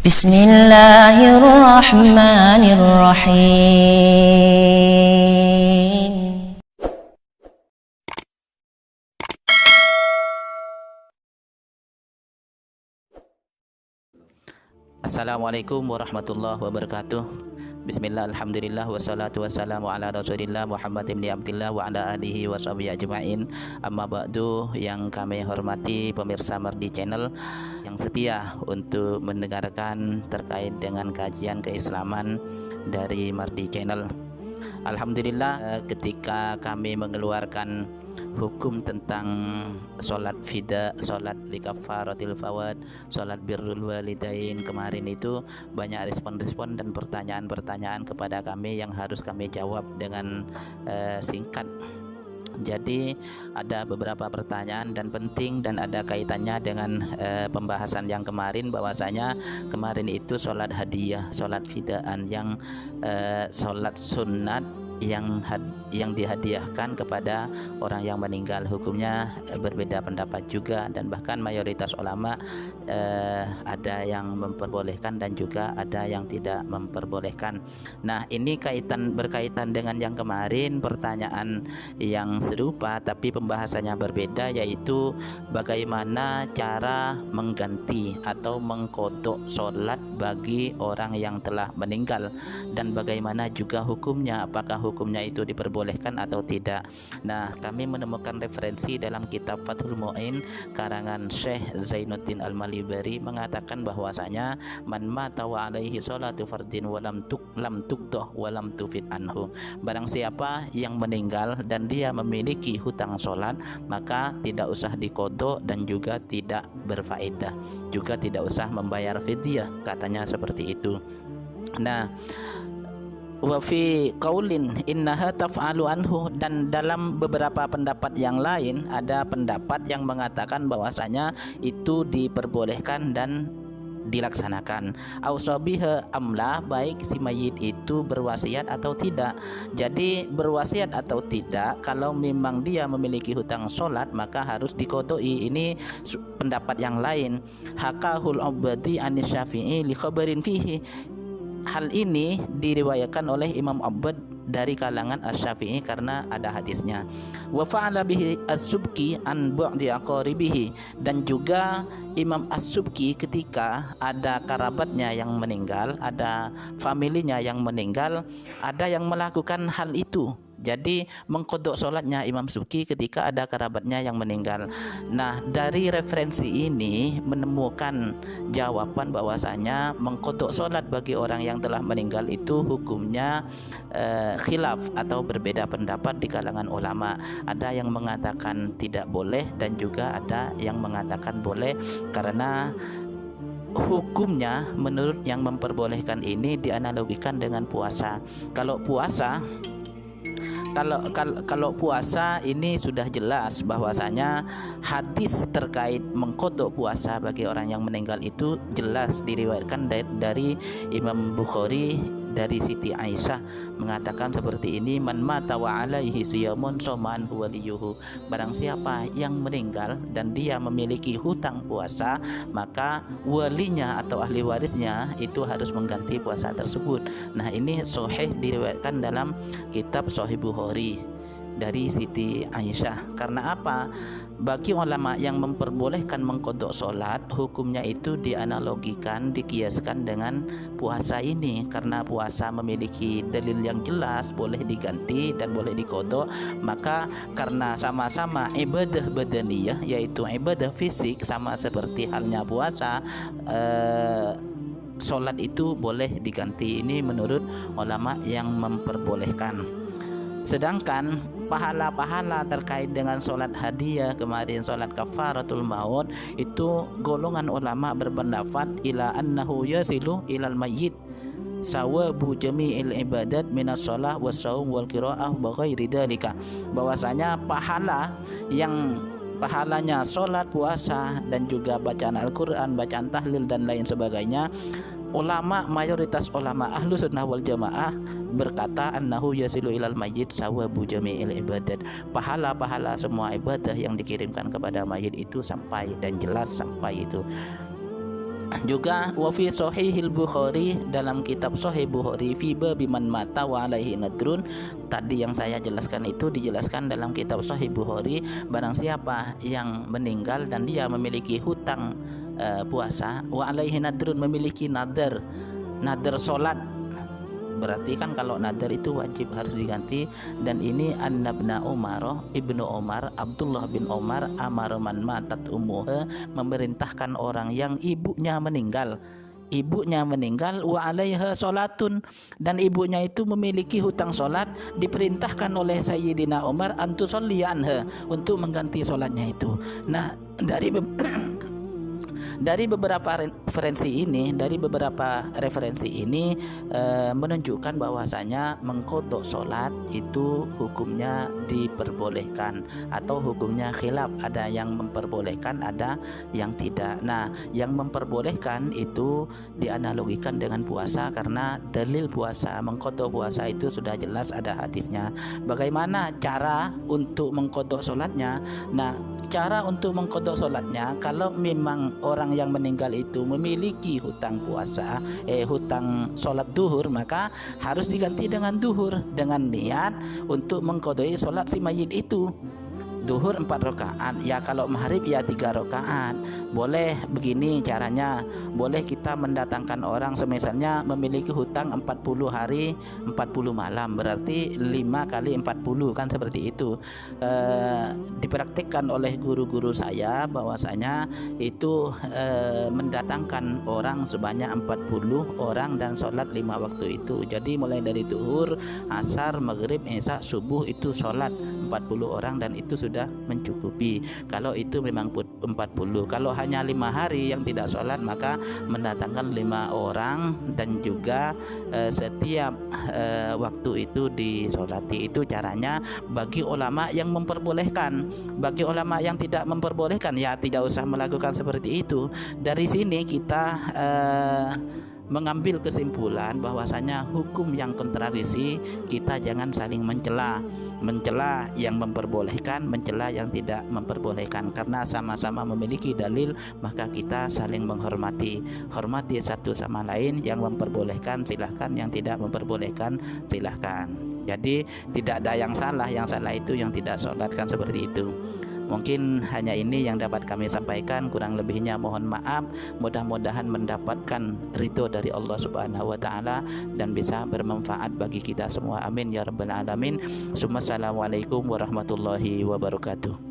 Bismillahirrahmanirrahim. Assalamualaikum warahmatullahi wabarakatuh. Bismillah, alhamdulillah, wassalatu wassalamu ala rasulillah Muhammad ibn Abdillah wa ala alihi wa sahbihi ajma'in. Amma ba'du, yang kami hormati pemirsa Mardi Channel yang setia untuk mendengarkan terkait dengan kajian keislaman dari Mardi Channel. Alhamdulillah, ketika kami mengeluarkan hukum tentang sholat fida, sholat likafaratil fawad, sholat birrul walidain kemarin itu banyak respon-respon dan pertanyaan-pertanyaan kepada kami yang harus kami jawab dengan singkat. Jadi ada beberapa pertanyaan dan penting dan ada kaitannya dengan pembahasan yang kemarin, bahwasanya kemarin itu sholat hadiah, sholat fidaan, yang sholat sunat yang dihadiahkan kepada orang yang meninggal, hukumnya berbeda pendapat juga, dan bahkan mayoritas ulama ada yang memperbolehkan dan juga ada yang tidak memperbolehkan. Nah, ini berkaitan dengan yang kemarin, pertanyaan yang serupa tapi pembahasannya berbeda, yaitu bagaimana cara mengganti atau mengqadha sholat bagi orang yang telah meninggal, dan bagaimana juga hukumnya, apakah hukumnya itu diperbolehkan atau tidak. Nah, kami menemukan referensi dalam kitab Fathul Mu'in karangan Syekh Zainuddin Al-Malibari, mengatakan bahwasanya man mata wa alaihi sholatu fardin wa lam tuqdah wa lam tufid anhu. Barang siapa yang meninggal dan dia memiliki hutang sholat, maka tidak usah diqadha dan juga tidak berfaedah, juga tidak usah membayar fidyah, katanya seperti itu. Nah, wa fi qaulin innaha taf'alu anhu, dan dalam beberapa pendapat yang lain ada pendapat yang mengatakan bahwasanya itu diperbolehkan dan dilaksanakan. Ausabiha amla, baik si mayit itu berwasiat atau tidak. Jadi berwasiat atau tidak, kalau memang dia memiliki hutang sholat maka harus diqadai. Ini pendapat yang lain. Hakahul Abadi anis Syafi'i li khabarin fihi. Hal ini diriwayatkan oleh Imam Abbad dari kalangan Asy-Syafi'i karena ada hadisnya. Wa fa'ala bihi As-Subki an ba'di aqaribihi, dan juga Imam As-Subki ketika ada kerabatnya yang meninggal, ada familinya yang meninggal, ada yang melakukan hal itu. Jadi mengqadha sholatnya Imam Subki ketika ada kerabatnya yang meninggal. Nah, dari referensi ini menemukan jawaban bahwasanya mengqadha sholat bagi orang yang telah meninggal itu hukumnya khilaf atau berbeda pendapat di kalangan ulama. Ada yang mengatakan tidak boleh dan juga ada yang mengatakan boleh, karena hukumnya menurut yang memperbolehkan ini dianalogikan dengan puasa. Kalau puasa ini sudah jelas bahwasanya hadis terkait mengqadha puasa bagi orang yang meninggal itu jelas diriwayatkan dari Imam Bukhari dari Siti Aisyah, mengatakan seperti ini: man mata wa alaihi siyamun soman waliyuhu. Barang siapa yang meninggal dan dia memiliki hutang puasa, maka walinya atau ahli warisnya itu harus mengganti puasa tersebut. Nah, ini sahih diriwayatkan dalam kitab Sahih Bukhari dari Siti Aisyah. Karena apa? Bagi ulama yang memperbolehkan mengqadha sholat, hukumnya itu dianalogikan, dikiaskan dengan puasa ini, karena puasa memiliki dalil yang jelas boleh diganti dan boleh diqadha. Maka karena sama-sama ibadah badaniyah, yaitu ibadah fisik, sama seperti halnya puasa, sholat itu boleh diganti. Ini menurut ulama yang memperbolehkan. Sedangkan pahala-pahala terkait dengan sholat hadiah kemarin, sholat kafaratul maut, itu golongan ulama berpendapat ila annahu yasilu ilal mayyit sawabu jami'il ibadat minas shalah was shaum wal qiraah wa ghairi dzalika, bahwasanya pahalanya sholat, puasa, dan juga bacaan Al-Quran, bacaan tahlil dan lain sebagainya, mayoritas ulama ahlu sunnah wal jamaah berkata annahu yasilu ilal mayyit sawabu jami'il ibadat, pahala-pahala semua ibadah yang dikirimkan kepada mayit itu sampai, dan jelas sampai itu. Juga wa fi sahihil Bukhari, dalam kitab Sahih Bukhari, fi biman mata wa alaihi nadrun, tadi yang saya jelaskan itu dijelaskan dalam kitab Sahih Bukhari, barang siapa yang meninggal dan dia memiliki hutang puasa, wa alaihi nadrun, memiliki nadar salat. Berarti kan kalau nadar itu wajib harus diganti. Dan ini annabna Umar, ibnu Umar, Abdullah bin Umar, amar man matat ummuha, memerintahkan orang yang ibunya meninggal wa alaiha salatun, dan ibunya itu memiliki hutang solat, diperintahkan oleh Sayyidina Umar antusolli anha, untuk mengganti solatnya itu. Nah, dari beberapa referensi ini menunjukkan bahwasanya mengqadha salat itu hukumnya diperbolehkan atau hukumnya khilaf, ada yang memperbolehkan, ada yang tidak. Nah, yang memperbolehkan itu dianalogikan dengan puasa, karena dalil puasa, mengqadha puasa itu sudah jelas ada hadisnya. Bagaimana cara untuk mengqadha salatnya? Nah, cara untuk mengqadha salatnya, kalau memang orang yang meninggal itu memiliki hutang puasa, hutang sholat duhur, maka harus diganti dengan duhur, dengan niat untuk mengqadai sholat si mayit itu. Duhur 4 rakaat, ya kalau maghrib ya 3 rakaat. Boleh begini caranya, boleh kita mendatangkan orang, semisalnya memiliki hutang 40 hari 40 malam, berarti 5 kali 40 kan, seperti itu. Dipraktikkan oleh guru-guru saya bahwasanya itu mendatangkan orang sebanyak 40 orang dan sholat 5 waktu itu. Jadi mulai dari duhur, asar, maghrib, isya, subuh itu sholat 40 orang, dan itu sudah mencukupi. Kalau itu memang 40. Kalau hanya 5 hari yang tidak sholat, maka mendatangkan 5 orang, dan juga setiap waktu itu disolati. Itu caranya bagi ulama yang memperbolehkan. Bagi ulama yang tidak memperbolehkan, ya tidak usah melakukan seperti itu. Dari sini kita mengambil kesimpulan bahwasanya hukum yang kontradiksi, kita jangan saling mencela yang memperbolehkan, mencela yang tidak memperbolehkan, karena sama-sama memiliki dalil, maka kita saling menghormati satu sama lain. Yang memperbolehkan silahkan, yang tidak memperbolehkan silahkan. Jadi tidak ada yang salah itu yang tidak sholat, kan seperti itu. Mungkin hanya ini yang dapat kami sampaikan, kurang lebihnya mohon maaf. Mudah-mudahan mendapatkan ridho dari Allah Subhanahu wa taala dan bisa bermanfaat bagi kita semua. Amin ya rabbal alamin. Assalamualaikum warahmatullahi wabarakatuh.